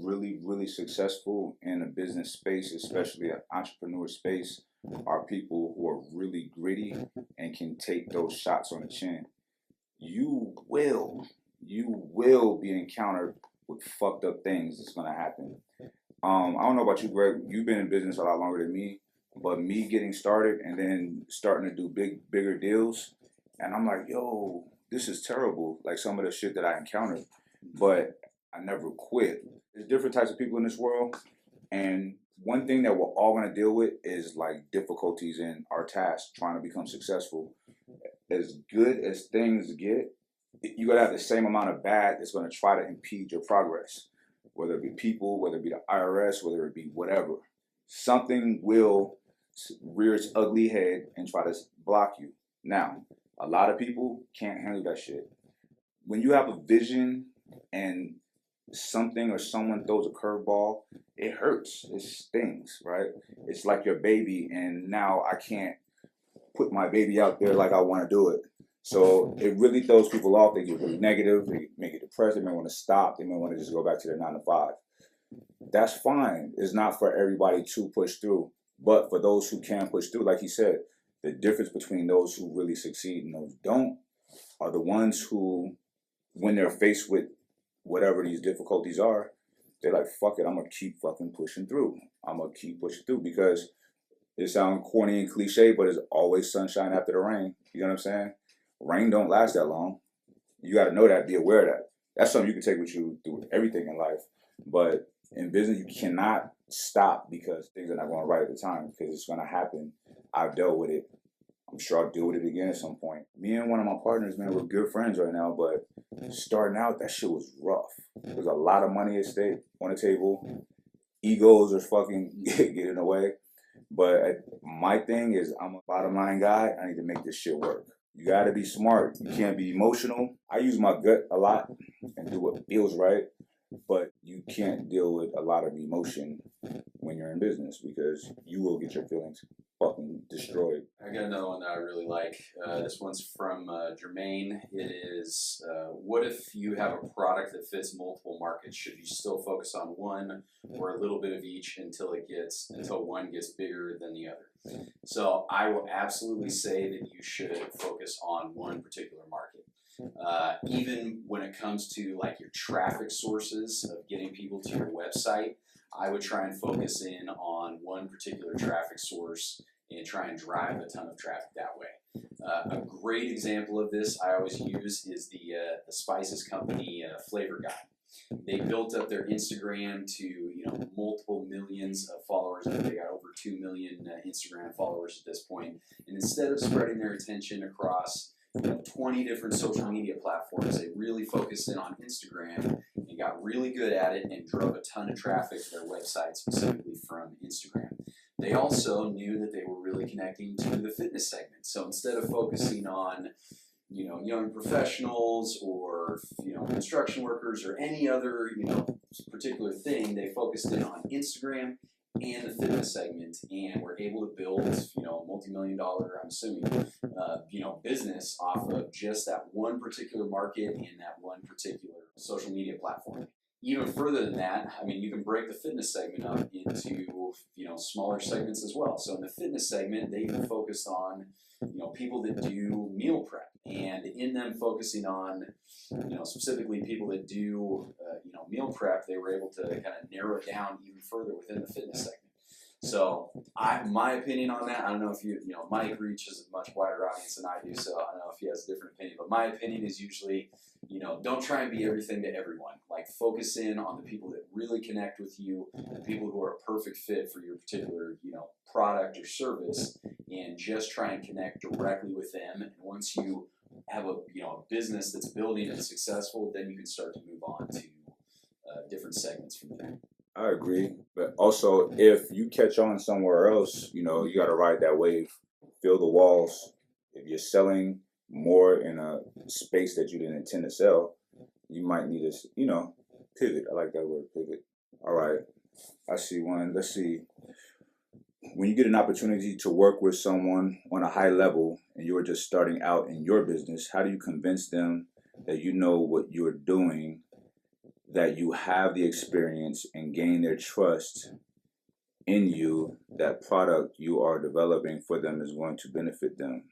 really successful in a business space, especially an entrepreneur space, are people who are really gritty and can take those shots on the chin. You will, you will be encountered with fucked up things that's gonna happen. I don't know about you, Greg. You've been in business a lot longer than me, but me getting started and then starting to do bigger deals, and I'm like, yo, this is terrible. Like some of the shit that I encountered, but I never quit. There's different types of people in this world, and one thing that we're all gonna deal with is like difficulties in our task, trying to become successful. As good as things get, you gotta have the same amount of bad that's gonna try to impede your progress. Whether it be people, whether it be the IRS, whether it be whatever. Something will rear its ugly head and try to block you. Now, a lot of people can't handle that shit. When you have a vision and something or someone throws a curveball, it hurts. It stings, right? It's like your baby, and now I can't put my baby out there like I want to do it. So it really throws people off. They get really negative. They may get depressed. They may want to stop. They may want to just go back to their 9 to 5. That's fine. It's not for everybody to push through. But for those who can push through, like he said, the difference between those who really succeed and those who don't are the ones who, when they're faced with whatever these difficulties are, they're like, fuck it, I'm going to keep fucking pushing through. I'm going to keep pushing through because it sounds corny and cliche, but it's always sunshine after the rain. You know what I'm saying? Rain don't last that long. You got to know that, be aware of that. That's something you can take with you through everything in life. But in business, you cannot stop because things are not going right at the time because it's going to happen. I've dealt with it. I'm sure I'll deal with it again at some point. Me and one of my partners, man, we're good friends right now, but starting out, that shit was rough. There's a lot of money at stake on the table. Egos are fucking getting in the way. But my thing is, I'm a bottom line guy. I need to make this shit work. You gotta be smart. You can't be emotional. I use my gut a lot and do what feels right. But you can't deal with a lot of emotion when you're in business because you will get your feelings fucking destroyed. I got another one that I really like. This one's from Jermaine. It is, what if you have a product that fits multiple markets? Should you still focus on one or a little bit of each until one gets bigger than the other? So I will absolutely say that you should focus on one particular market. Even when it comes to like your traffic sources of getting people to your website, I would try and focus in on one particular traffic source and try and drive a ton of traffic that way. A great example of this I always use is the spices company Flavor Guy. They built up their Instagram to multiple millions of followers. I think they got over 2 million Instagram followers at this point. And instead of spreading their attention across 20 different social media platforms, they really focused in on Instagram and got really good at it and drove a ton of traffic to their website specifically from Instagram. They also knew that they were really connecting to the fitness segment. So instead of focusing on young professionals or construction workers or any other particular thing, they focused in on Instagram and the fitness segment, and were able to build multi-million-dollar, I'm assuming, business off of just that one particular market and that one particular social media platform. Even further than that, I mean, you can break the fitness segment up into smaller segments as well. So in the fitness segment, they even focused on people that do meal prep, and in them focusing on specifically people that do meal prep, they were able to kind of narrow it down even further within the fitness segment. So my opinion on that, I don't know if Mike reaches a much wider audience than I do, so I don't know if he has a different opinion, but my opinion is usually, don't try and be everything to everyone. Like, focus in on the people that really connect with you, the people who are a perfect fit for your particular, product or service, and just try and connect directly with them. And once you have a business that's building and successful, then you can start to move on to different segments from there. I agree, but also if you catch on somewhere else, you got to ride that wave, fill the walls. If you're selling more in a space that you didn't intend to sell, you might need to, pivot. I like that word, pivot. All right, I see one. Let's see. When you get an opportunity to work with someone on a high level and you're just starting out in your business, how do you convince them that you know what you're doing, that you have the experience and gain their trust in you, that product you are developing for them is going to benefit them?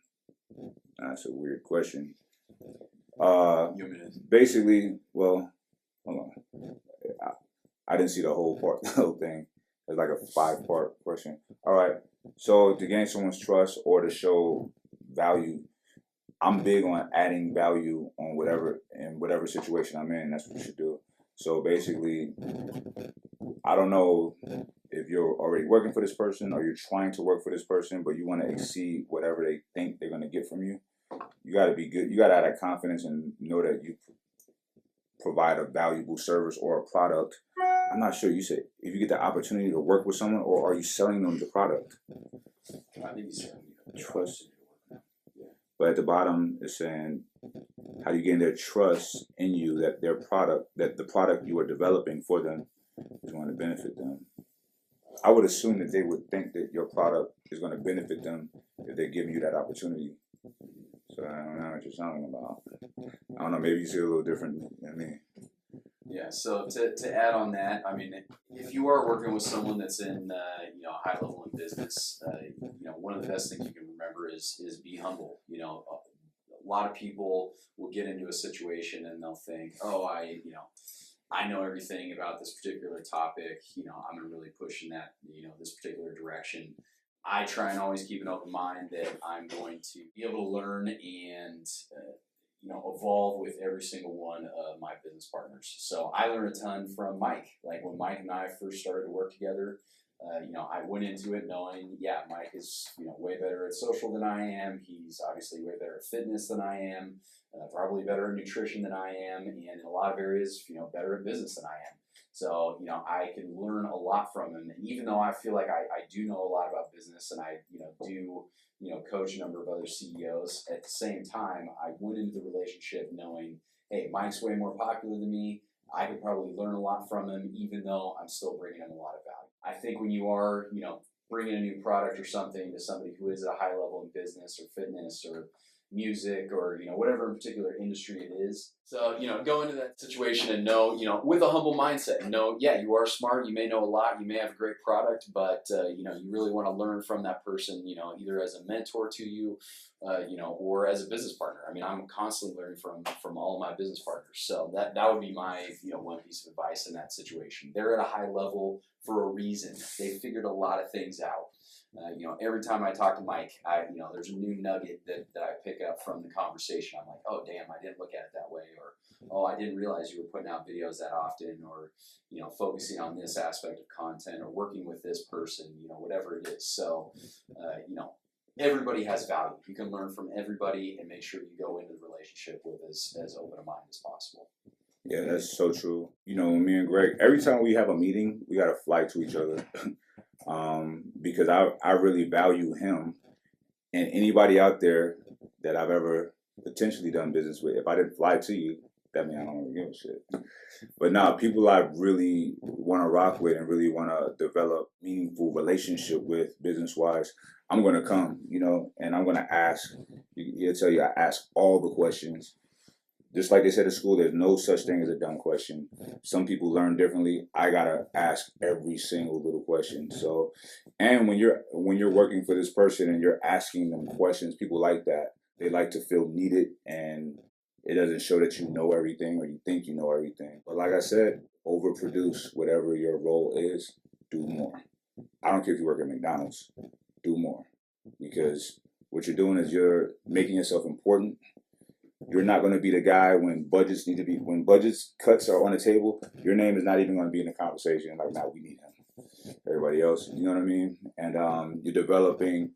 That's a weird question. Basically, well, hold on. I didn't see the whole part, the whole thing. It's like a 5-part question. All right. So to gain someone's trust or to show value, I'm big on adding value on whatever situation I'm in. That's what you should do. So basically, I don't know if you're already working for this person or you're trying to work for this person, but you want to exceed whatever they think they're going to get from you. You got to be good. You got to have that confidence and know that you provide a valuable service or a product. I'm not sure. You said if you get the opportunity to work with someone, or are you selling them the product? I think he's selling trust. But at the bottom, it's saying, how do you gain their trust in you that the product you are developing for them is going to benefit them? I would assume that they would think that your product is going to benefit them if they're giving you that opportunity. So I don't know what you're talking about. I don't know. Maybe you see it a little different than me. Yeah. So to add on that, I mean, if you are working with someone that's in high level in business, one of the best things you can remember is be humble. A lot of people will get into a situation and they'll think, oh, I know everything about this particular topic. I'm going to really push in that this particular direction. I try and always keep an open mind that I'm going to be able to learn and evolve with every single one of my business partners. So I learned a ton from Mike. Like when Mike and I first started to work together, I went into it knowing, yeah, Mike is way better at social than I am. He's obviously way better at fitness than I am. Probably better at nutrition than I am, and in a lot of areas, better at business than I am. So, I can learn a lot from him. And even though I feel like I do know a lot about business and I, do, coach a number of other CEOs, at the same time, I went into the relationship knowing, hey, Mike's way more popular than me. I could probably learn a lot from him, even though I'm still bringing him a lot of value. I think when you are, bringing a new product or something to somebody who is at a high level in business or fitness or music or whatever in particular industry it is. So go into that situation and know with a humble mindset and know, yeah, you are smart, you may know a lot, you may have a great product, but you really want to learn from that person, either as a mentor to you, or as a business partner. I mean, I'm constantly learning from all of my business partners. So that would be my one piece of advice in that situation. They're at a high level for a reason. They figured a lot of things out. Every time I talk to Mike, there's a new nugget that I pick up from the conversation. I'm like, oh, damn, I didn't look at it that way. Or, oh, I didn't realize you were putting out videos that often. Or, focusing on this aspect of content or working with this person, whatever it is. So, everybody has value. You can learn from everybody and make sure you go into the relationship with as open a mind as possible. Yeah, that's so true. Me and Greg, every time we have a meeting, we got to fly to each other. Because I really value him, and anybody out there that I've ever potentially done business with. If I didn't fly to you, that means I don't really give a shit. But now, people I really want to rock with and really want to develop meaningful relationship with business wise, I'm gonna come, and I'm gonna ask. He'll tell you I ask all the questions. Just like they said at school, there's no such thing as a dumb question. Some people learn differently. I gotta ask every single little question. So, and when you're working for this person and you're asking them questions, people like that. They like to feel needed, and it doesn't show that you know everything or you think you know everything. But like I said, overproduce whatever your role is. Do more. I don't care if you work at McDonald's. Do more, because what you're doing is you're making yourself important. You're not going to be the guy when budgets cuts are on the table. Your name is not even going to be in the conversation. Like, now we need him. Everybody else, you know what I mean? And you're developing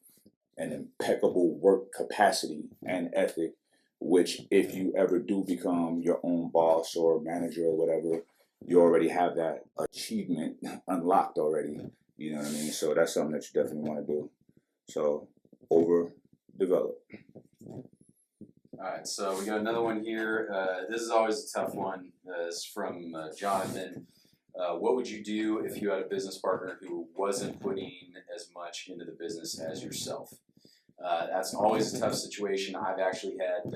an impeccable work capacity and ethic, which if you ever do become your own boss or manager or whatever, you already have that achievement unlocked already. You know what I mean? So that's something that you definitely want to do. So develop. All right, so we got another one here. This is always a tough one. It's from Jonathan. What would you do if you had a business partner who wasn't putting as much into the business as yourself? That's always a tough situation. I've actually had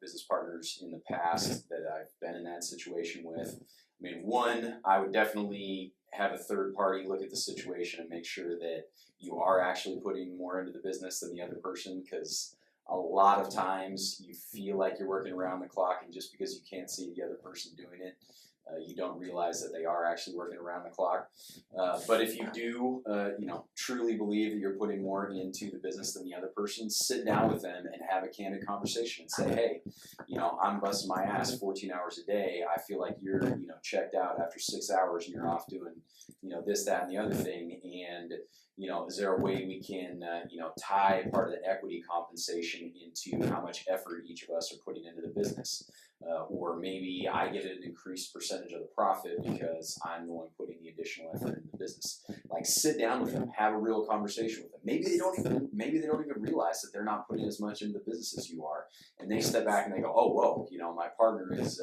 business partners in the past that I've been in that situation with. I mean, one, I would definitely have a third party look at the situation and make sure that you are actually putting more into the business than the other person, because a lot of times you feel like you're working around the clock, and just because you can't see the other person doing it, you don't realize that they are actually working around the clock. But if you do, truly believe that you're putting more into the business than the other person, sit down with them and have a candid conversation and say, hey, I'm busting my ass 14 hours a day. I feel like you're, checked out after 6 hours and you're off doing, this, that, and the other thing. And, is there a way we can, tie part of the equity compensation into how much effort each of us are putting into the business? Or maybe I get an increased percentage of the profit because I'm the one putting the additional effort into the business. Like, sit down with them, have a real conversation with them. Maybe they don't even realize that they're not putting as much into the business as you are, and they step back and they go, oh, whoa, my partner is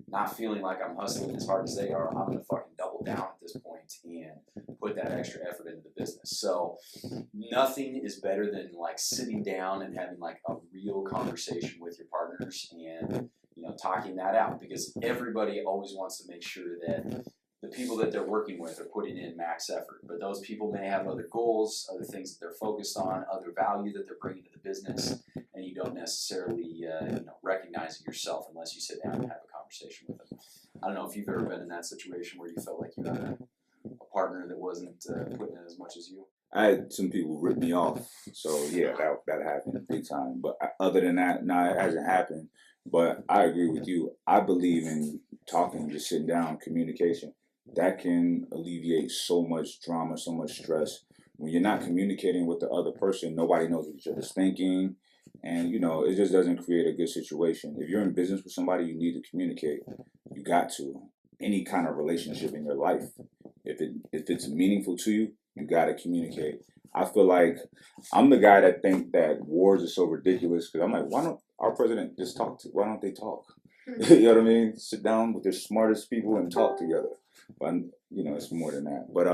not feeling like I'm hustling as hard as they are. I'm gonna fucking double down at this point and put that extra effort into the business. So nothing is better than like sitting down and having like a real conversation with your partners and talking that out, because everybody always wants to make sure that the people that they're working with are putting in max effort, but those people may have other goals, other things that they're focused on, other value that they're bringing to the business, and you don't necessarily recognize it yourself unless you sit down and have a conversation with them. I don't know if you've ever been in that situation where you felt like you had a partner that wasn't putting in as much as you. I had some people rip me off, so yeah, that happened big time. But other than that, no, it hasn't happened. But I agree with you. I believe in talking, just sitting down, communication. That can alleviate so much drama, so much stress. When you're not communicating with the other person, nobody knows what each other's thinking, and it just doesn't create a good situation. If you're in business with somebody, you need to communicate. You got to. Any kind of relationship in your life, if it's meaningful to you, you got to communicate. I feel like I'm the guy that think that wars are so ridiculous, because I'm like, why don't our president just talk why don't they talk? You know what I mean? Sit down with the smartest people and talk together. But it's more than that. But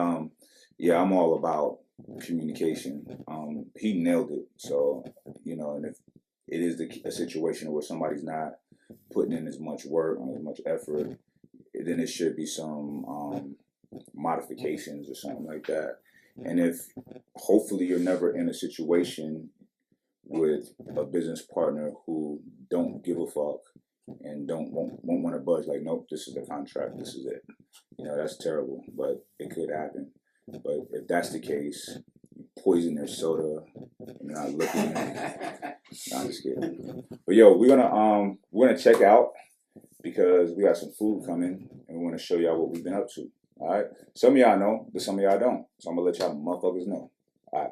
yeah, I'm all about communication. He nailed it. So and if it is a situation where somebody's not putting in as much work or as much effort, then it should be some modifications or something like that. And if hopefully you're never in a situation with a business partner who don't give a fuck and won't want to budge, like, nope, this is the contract, this is it. That's terrible, but it could happen. But if that's the case, you poison their soda and you're not looking. No, I'm just kidding. But yo, we're gonna check out because we got some food coming and we want to show y'all what we've been up to. All right. Some of y'all know, but some of y'all don't. So I'm gonna let y'all motherfuckers know. All right.